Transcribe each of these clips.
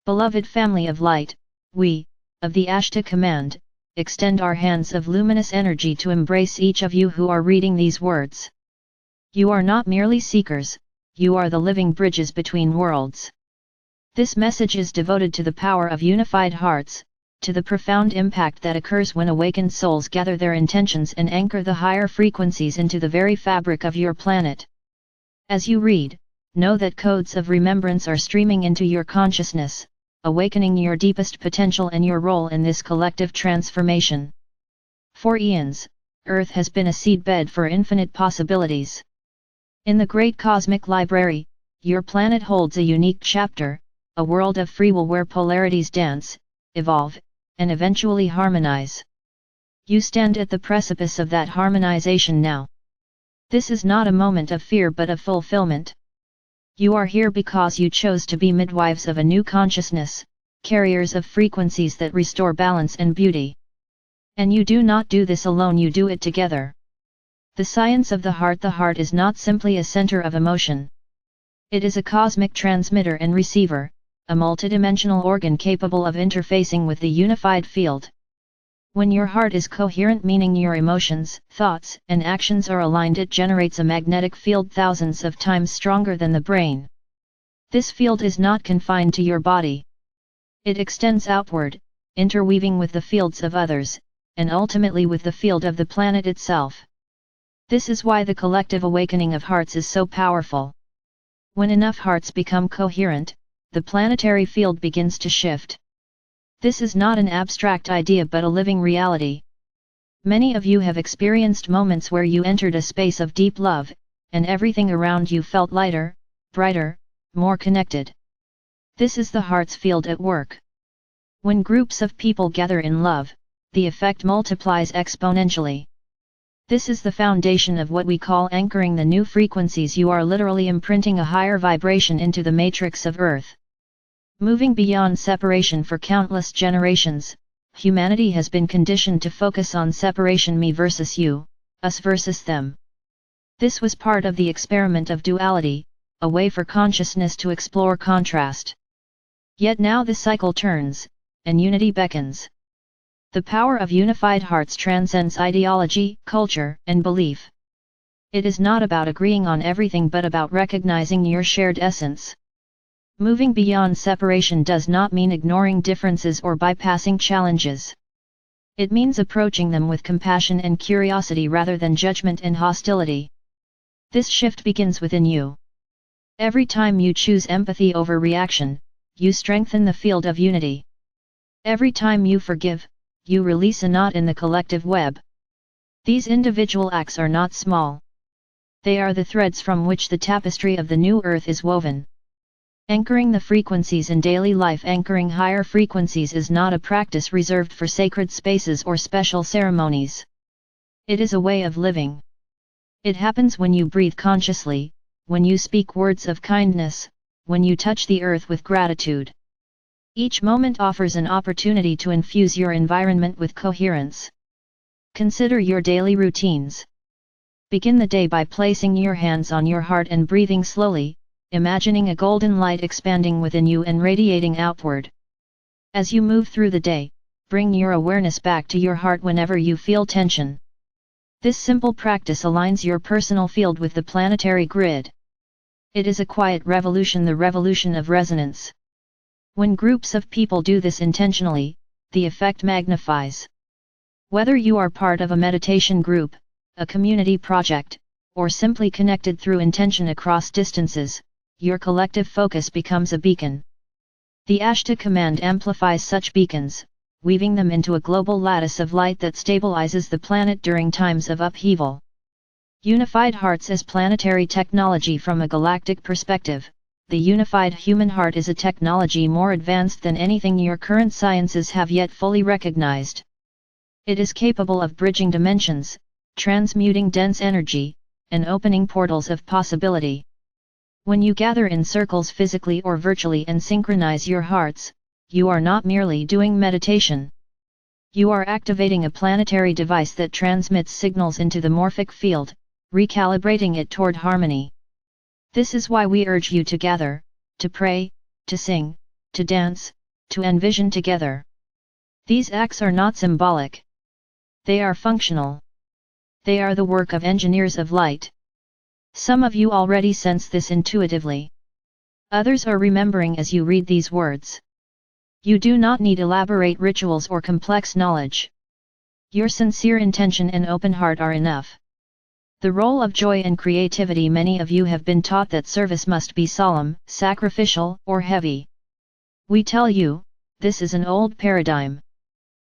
Beloved family of light, we, of the Ashtar command, extend our hands of luminous energy to embrace each of you who are reading these words. You are not merely seekers, you are the living bridges between worlds. This message is devoted to the power of unified hearts, to the profound impact that occurs when awakened souls gather their intentions and anchor the higher frequencies into the very fabric of your planet. As you read, know that codes of remembrance are streaming into your consciousness, awakening your deepest potential and your role in this collective transformation. For eons, Earth has been a seedbed for infinite possibilities. In the great cosmic library, your planet holds a unique chapter, a world of free will where polarities dance, evolve, and eventually harmonize. You stand at the precipice of that harmonization now. This is not a moment of fear but of fulfillment. You are here because you chose to be midwives of a new consciousness, carriers of frequencies that restore balance and beauty. And you do not do this alone, you do it together. The science of the heart is not simply a center of emotion. It is a cosmic transmitter and receiver, a multidimensional organ capable of interfacing with the unified field. When your heart is coherent, meaning your emotions, thoughts, and actions are aligned, it generates a magnetic field thousands of times stronger than the brain. This field is not confined to your body. It extends outward, interweaving with the fields of others, and ultimately with the field of the planet itself. This is why the collective awakening of hearts is so powerful. When enough hearts become coherent, the planetary field begins to shift. This is not an abstract idea but a living reality. Many of you have experienced moments where you entered a space of deep love, and everything around you felt lighter, brighter, more connected. This is the heart's field at work. When groups of people gather in love, the effect multiplies exponentially. This is the foundation of what we call anchoring the new frequencies. You are literally imprinting a higher vibration into the matrix of Earth. Moving beyond separation for countless generations, humanity has been conditioned to focus on separation, me versus you, us versus them. This was part of the experiment of duality, a way for consciousness to explore contrast. Yet now the cycle turns, and unity beckons. The power of unified hearts transcends ideology, culture, and belief. It is not about agreeing on everything but about recognizing your shared essence. Moving beyond separation does not mean ignoring differences or bypassing challenges. It means approaching them with compassion and curiosity rather than judgment and hostility. This shift begins within you. Every time you choose empathy over reaction, you strengthen the field of unity. Every time you forgive, you release a knot in the collective web. These individual acts are not small. They are the threads from which the tapestry of the new earth is woven. Anchoring the frequencies in daily life. Anchoring higher frequencies is not a practice reserved for sacred spaces or special ceremonies. It is a way of living. It happens when you breathe consciously, when you speak words of kindness, when you touch the earth with gratitude. Each moment offers an opportunity to infuse your environment with coherence. Consider your daily routines. Begin the day by placing your hands on your heart and breathing slowly, imagining a golden light expanding within you and radiating outward. As you move through the day, bring your awareness back to your heart whenever you feel tension. This simple practice aligns your personal field with the planetary grid. It is a quiet revolution, the revolution of resonance. When groups of people do this intentionally, the effect magnifies. Whether you are part of a meditation group, a community project, or simply connected through intention across distances, your collective focus becomes a beacon. The Ashtar command amplifies such beacons, weaving them into a global lattice of light that stabilizes the planet during times of upheaval. Unified hearts as planetary technology. From a galactic perspective, the unified human heart is a technology more advanced than anything your current sciences have yet fully recognized. It is capable of bridging dimensions, transmuting dense energy, and opening portals of possibility. When you gather in circles physically or virtually and synchronize your hearts, you are not merely doing meditation. You are activating a planetary device that transmits signals into the morphic field, recalibrating it toward harmony. This is why we urge you to gather, to pray, to sing, to dance, to envision together. These acts are not symbolic. They are functional. They are the work of engineers of light. Some of you already sense this intuitively. Others are remembering as you read these words. You do not need elaborate rituals or complex knowledge. Your sincere intention and open heart are enough. The role of joy and creativity. Many of you have been taught that service must be solemn, sacrificial, or heavy. We tell you, this is an old paradigm.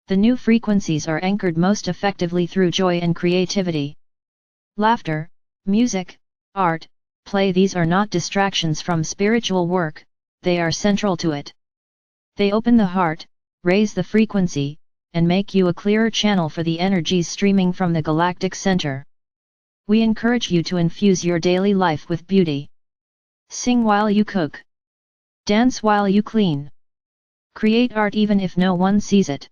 The new frequencies are anchored most effectively through joy and creativity. Laughter, music, art, play, these are not distractions from spiritual work, they are central to it. They open the heart, raise the frequency, and make you a clearer channel for the energies streaming from the galactic center. We encourage you to infuse your daily life with beauty. Sing while you cook. Dance while you clean. Create art even if no one sees it.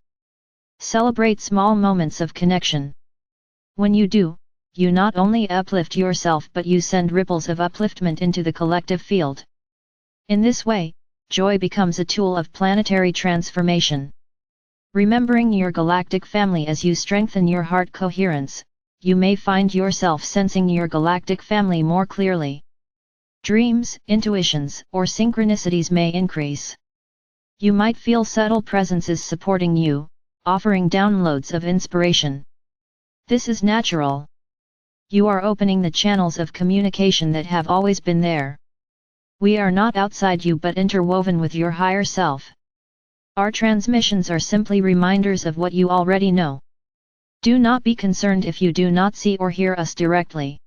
Celebrate small moments of connection. When you do, you not only uplift yourself but you send ripples of upliftment into the collective field. In this way, joy becomes a tool of planetary transformation. Remembering your galactic family as you strengthen your heart coherence, you may find yourself sensing your galactic family more clearly. Dreams, intuitions, or synchronicities may increase. You might feel subtle presences supporting you, offering downloads of inspiration. This is natural. You are opening the channels of communication that have always been there. We are not outside you but interwoven with your higher self. Our transmissions are simply reminders of what you already know. Do not be concerned if you do not see or hear us directly.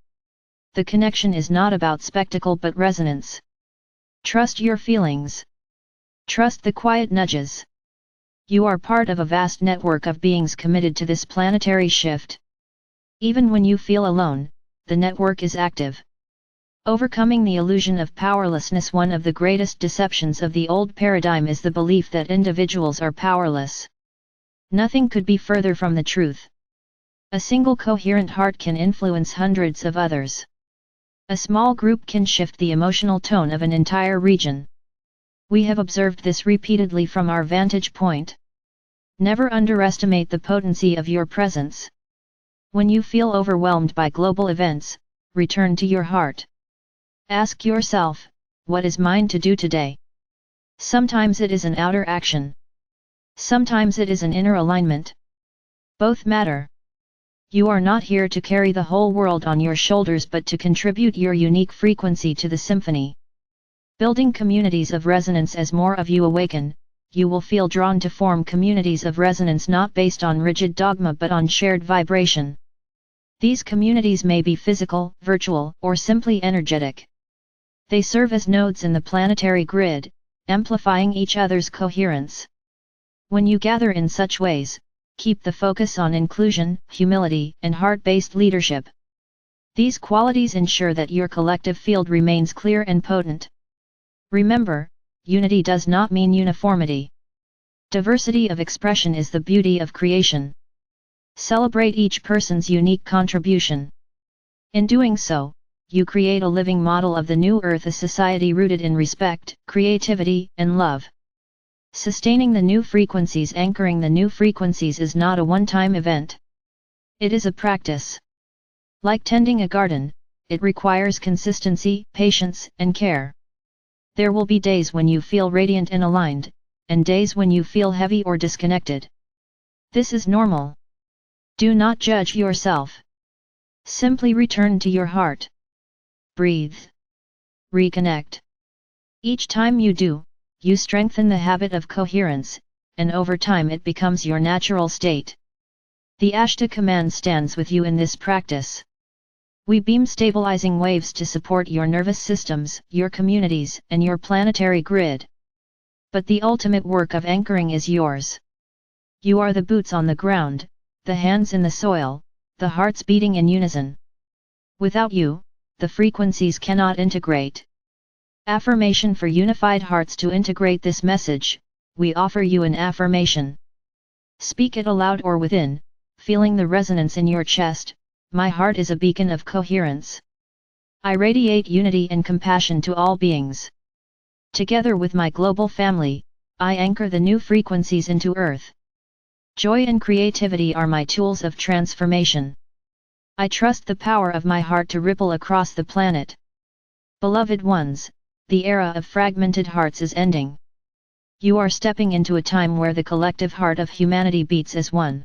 The connection is not about spectacle but resonance. Trust your feelings. Trust the quiet nudges. You are part of a vast network of beings committed to this planetary shift. Even when you feel alone, the network is active. Overcoming the illusion of powerlessness. One of the greatest deceptions of the old paradigm is the belief that individuals are powerless. Nothing could be further from the truth. A single coherent heart can influence hundreds of others. A small group can shift the emotional tone of an entire region. We have observed this repeatedly from our vantage point. Never underestimate the potency of your presence. When you feel overwhelmed by global events, return to your heart. Ask yourself, what is mine to do today? Sometimes it is an outer action. Sometimes it is an inner alignment. Both matter. You are not here to carry the whole world on your shoulders but to contribute your unique frequency to the symphony. Building communities of resonance. As more of you awaken, you will feel drawn to form communities of resonance not based on rigid dogma but on shared vibration. These communities may be physical, virtual, or simply energetic. They serve as nodes in the planetary grid, amplifying each other's coherence. When you gather in such ways, keep the focus on inclusion, humility, and heart-based leadership. These qualities ensure that your collective field remains clear and potent. Remember, unity does not mean uniformity. Diversity of expression is the beauty of creation. Celebrate each person's unique contribution. In doing so, you create a living model of the new earth, a society rooted in respect, creativity, and love. Sustaining the new frequencies, anchoring the new frequencies is not a one-time event. It is a practice. Like tending a garden, it requires consistency, patience, and care. There will be days when you feel radiant and aligned, and days when you feel heavy or disconnected. This is normal. Do not judge yourself. Simply return to your heart. Breathe. Reconnect. Each time you do, you strengthen the habit of coherence, and over time it becomes your natural state. The Ashtar command stands with you in this practice. We beam stabilizing waves to support your nervous systems, your communities, and your planetary grid. But the ultimate work of anchoring is yours. You are the boots on the ground, the hands in the soil, the hearts beating in unison. Without you, the frequencies cannot integrate. Affirmation for unified hearts. To integrate this message, we offer you an affirmation. Speak it aloud or within, feeling the resonance in your chest. My heart is a beacon of coherence. I radiate unity and compassion to all beings. Together with my global family, I anchor the new frequencies into Earth. Joy and creativity are my tools of transformation. I trust the power of my heart to ripple across the planet. Beloved ones, the era of fragmented hearts is ending. You are stepping into a time where the collective heart of humanity beats as one.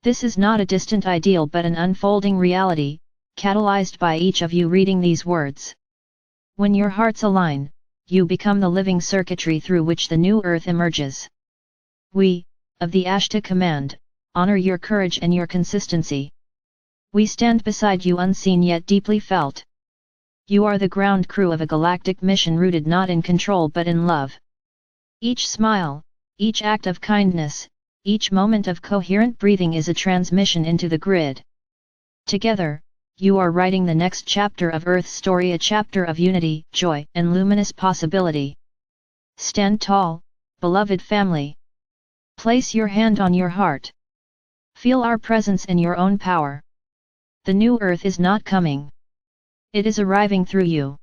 This is not a distant ideal but an unfolding reality, catalyzed by each of you reading these words. When your hearts align, you become the living circuitry through which the new earth emerges. We, of the Ashtar Command, honor your courage and your consistency. We stand beside you unseen yet deeply felt. You are the ground crew of a galactic mission rooted not in control but in love. Each smile, each act of kindness, each moment of coherent breathing is a transmission into the grid. Together, you are writing the next chapter of Earth's story, a chapter of unity, joy, and luminous possibility. Stand tall, beloved family. Place your hand on your heart. Feel our presence in your own power. The new Earth is not coming. It is arriving through you.